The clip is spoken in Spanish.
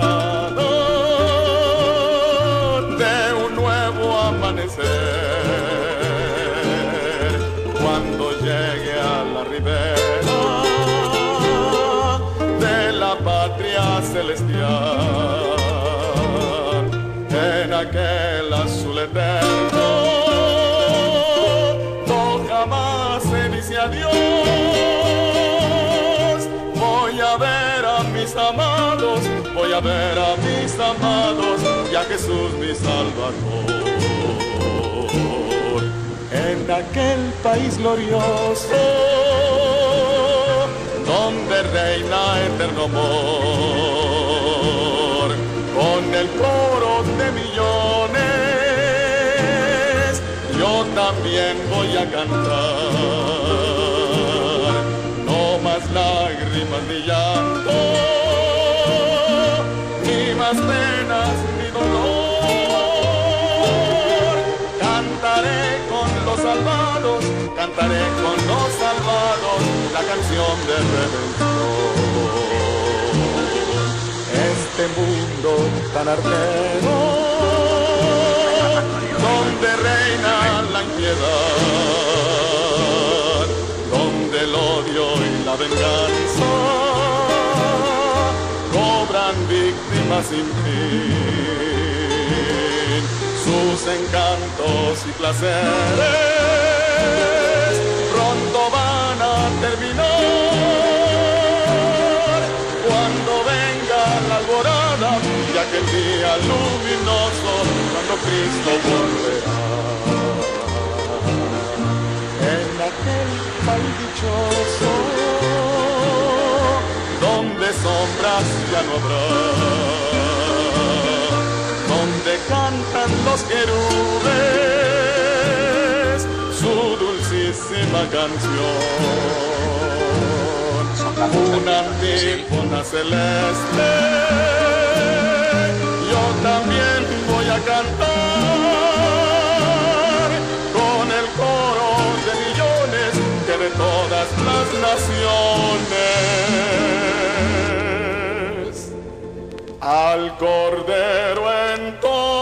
mañana de un nuevo amanecer, cuando llegue a la ribera de la patria celestial, en aquel azul eterno, no jamás se dice adiós. Voy a ver a mis amados, voy a ver a mis amados, y a Jesús mi Salvador. En aquel país glorioso, donde reina eterno amor, con el coro de millones, yo también voy a cantar. No más lágrimas ni llanto, ni más penas ni dolor. Cantaré con los salvados, cantaré con los salvados la canción de redención. Este mundo tan artero, donde reina la impiedad, donde el odio y la venganza cobran víctimas sin fin, sus encantos y placeres pronto van a terminar, cuando venga la alborada y aquel día luminoso, cuando Cristo volverá. En aquel país dichoso, donde sombras ya no habrá, donde cantan los querubes su dulcísima canción, una antífona celeste, yo también voy a cantar con el coro de millones que de todas las naciones al Cordero entonces